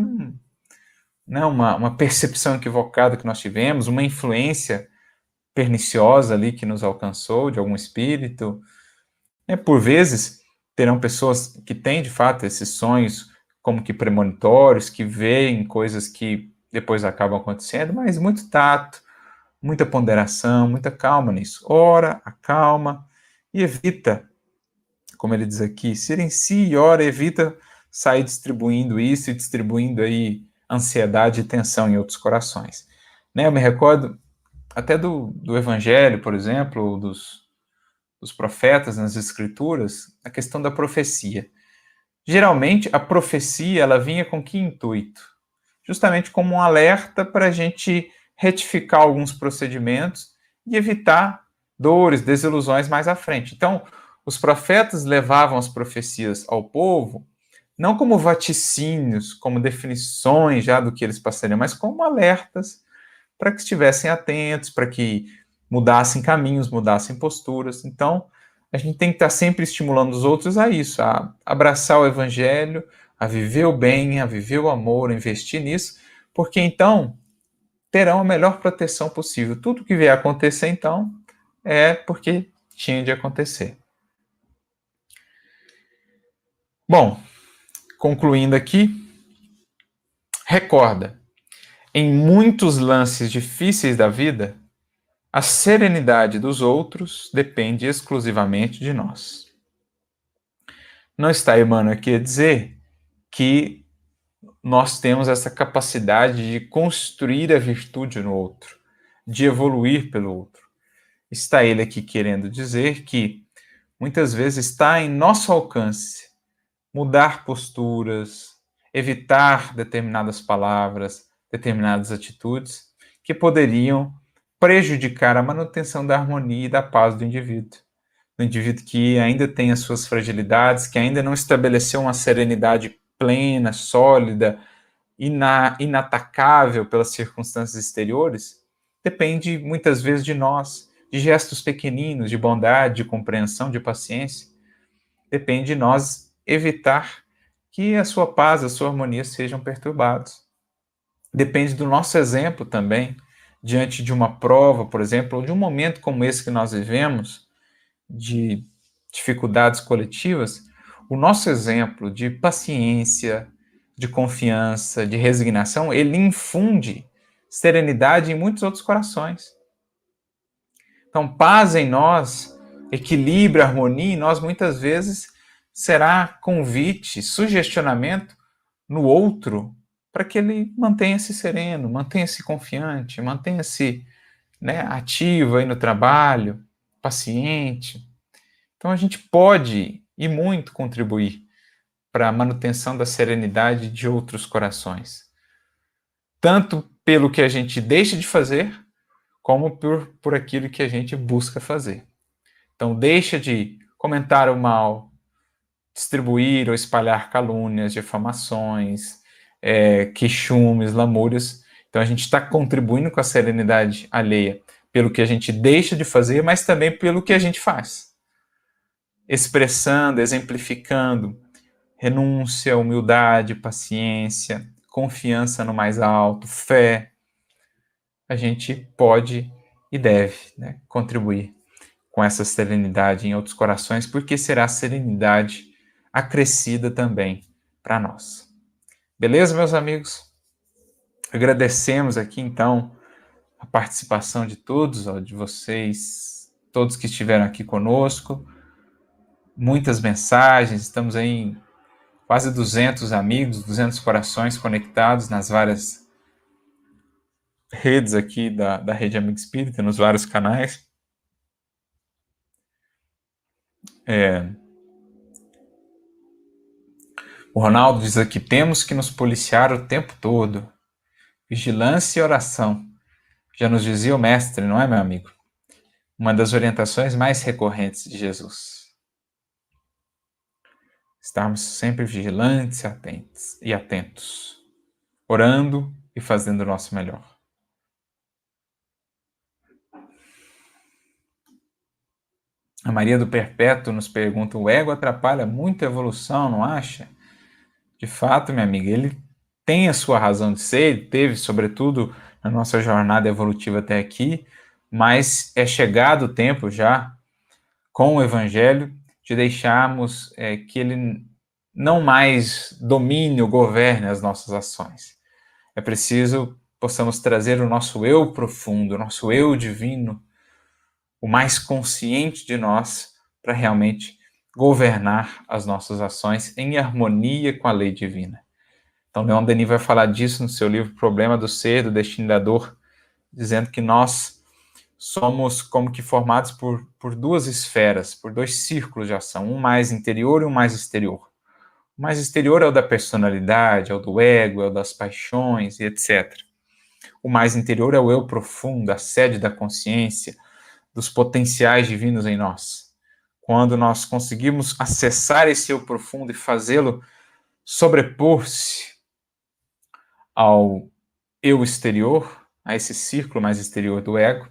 uma percepção equivocada que nós tivemos, uma influência perniciosa ali que nos alcançou de algum espírito. Por vezes, terão pessoas que têm, de fato, esses sonhos como que premonitórios, que veem coisas que depois acabam acontecendo, mas muito tato, muita ponderação, muita calma nisso. Ora, acalma e evita, como ele diz aqui, silencie e ora, evita sair distribuindo isso e distribuindo aí ansiedade e tensão em outros corações. Eu me recordo até do Evangelho, por exemplo, dos profetas nas Escrituras, a questão da profecia. Geralmente, a profecia ela vinha com que intuito? Justamente como um alerta para a gente retificar alguns procedimentos e evitar dores, desilusões mais à frente. Então, os profetas levavam as profecias ao povo não como vaticínios, como definições já do que eles passariam, mas como alertas para que estivessem atentos, para que mudassem caminhos, mudassem posturas. Então, a gente tem que estar sempre estimulando os outros a isso, a abraçar o evangelho, a viver o bem, a viver o amor, a investir nisso, porque então terão a melhor proteção possível. Tudo que vier a acontecer, então, é porque tinha de acontecer. Bom, concluindo aqui, recorda, em muitos lances difíceis da vida, a serenidade dos outros depende exclusivamente de nós. Não está Emmanuel aqui a dizer que nós temos essa capacidade de construir a virtude no outro, de evoluir pelo outro. Está ele aqui querendo dizer que muitas vezes está em nosso alcance mudar posturas, evitar determinadas palavras, determinadas atitudes que poderiam prejudicar a manutenção da harmonia e da paz do indivíduo. Do indivíduo que ainda tem as suas fragilidades, que ainda não estabeleceu uma serenidade plena, sólida, inatacável pelas circunstâncias exteriores, depende muitas vezes de nós, de gestos pequeninos, de bondade, de compreensão, de paciência. Depende de nós evitar que a sua paz, a sua harmonia sejam perturbados. Depende do nosso exemplo também, diante de uma prova, por exemplo, ou de um momento como esse que nós vivemos, de dificuldades coletivas, o nosso exemplo de paciência, de confiança, de resignação, ele infunde serenidade em muitos outros corações. Então, paz em nós, equilíbrio, harmonia em nós, muitas vezes será convite, sugestionamento no outro para que ele mantenha-se sereno, mantenha-se confiante, mantenha-se ativo aí no trabalho, paciente. Então, a gente pode e muito contribuir para a manutenção da serenidade de outros corações. Tanto pelo que a gente deixa de fazer, como por aquilo que a gente busca fazer. Então, deixa de comentar o mal, distribuir ou espalhar calúnias, difamações, queixumes, lamúrias. Então, a gente está contribuindo com a serenidade alheia pelo que a gente deixa de fazer, mas também pelo que a gente faz. Expressando, exemplificando renúncia, humildade, paciência, confiança no mais alto, fé, a gente pode e deve contribuir com essa serenidade em outros corações, porque será serenidade acrescida também para nós. Beleza, meus amigos? Agradecemos aqui, então, a participação de todos, de vocês, todos que estiveram aqui conosco. Muitas mensagens, estamos aí em quase 200 amigos, 200 corações conectados nas várias redes aqui da Rede Amigo Espírita, nos vários canais. O Ronaldo diz aqui, temos que nos policiar o tempo todo. Vigilância e oração. Já nos dizia o mestre, não é, meu amigo? Uma das orientações mais recorrentes de Jesus. Estarmos sempre vigilantes e atentos, orando e fazendo o nosso melhor. A Maria do Perpétuo nos pergunta, o ego atrapalha muito a evolução, não acha? De fato, minha amiga, ele tem a sua razão de ser, ele teve, sobretudo, na nossa jornada evolutiva até aqui, mas é chegado o tempo já, com o Evangelho, de deixarmos que ele não mais domine ou governe as nossas ações. É preciso possamos trazer o nosso eu profundo, o nosso eu divino, o mais consciente de nós, para realmente governar as nossas ações em harmonia com a lei divina. Então, Leon Denis vai falar disso no seu livro Problema do Ser, do Destino da Dor, dizendo que nós somos como que formados por duas esferas, por dois círculos de ação, um mais interior e um mais exterior. O mais exterior é o da personalidade, é o do ego, é o das paixões e etc. O mais interior é o eu profundo, a sede da consciência, dos potenciais divinos em nós. Quando nós conseguimos acessar esse eu profundo e fazê-lo sobrepor-se ao eu exterior, a esse círculo mais exterior do ego,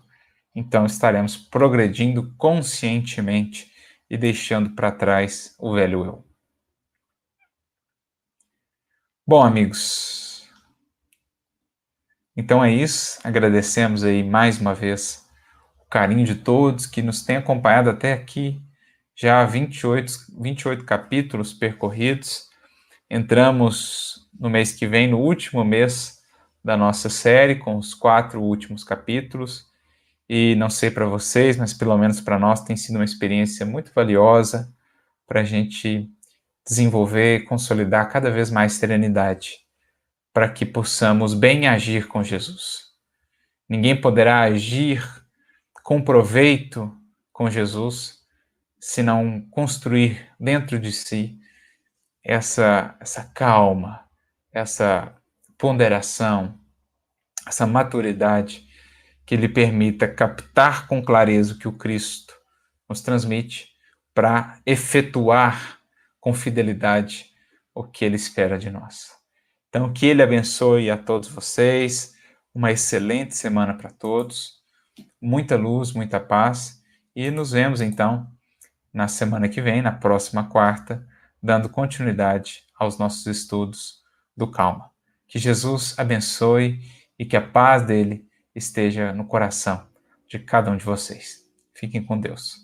então estaremos progredindo conscientemente e deixando para trás o velho eu. Bom, amigos, então é isso. Agradecemos aí mais uma vez o carinho de todos que nos têm acompanhado até aqui. Já 28 capítulos percorridos. Entramos no mês que vem, no último mês da nossa série, com os 4 últimos capítulos. E não sei para vocês, mas pelo menos para nós tem sido uma experiência muito valiosa para a gente desenvolver e consolidar cada vez mais serenidade, para que possamos bem agir com Jesus. Ninguém poderá agir com proveito com Jesus se não construir dentro de si essa calma, essa ponderação, essa maturidade que lhe permita captar com clareza o que o Cristo nos transmite para efetuar com fidelidade o que ele espera de nós. Então, que ele abençoe a todos vocês, uma excelente semana para todos, muita luz, muita paz, e nos vemos então na semana que vem, na próxima quarta, dando continuidade aos nossos estudos do Calma. Que Jesus abençoe e que a paz dele esteja no coração de cada um de vocês. Fiquem com Deus.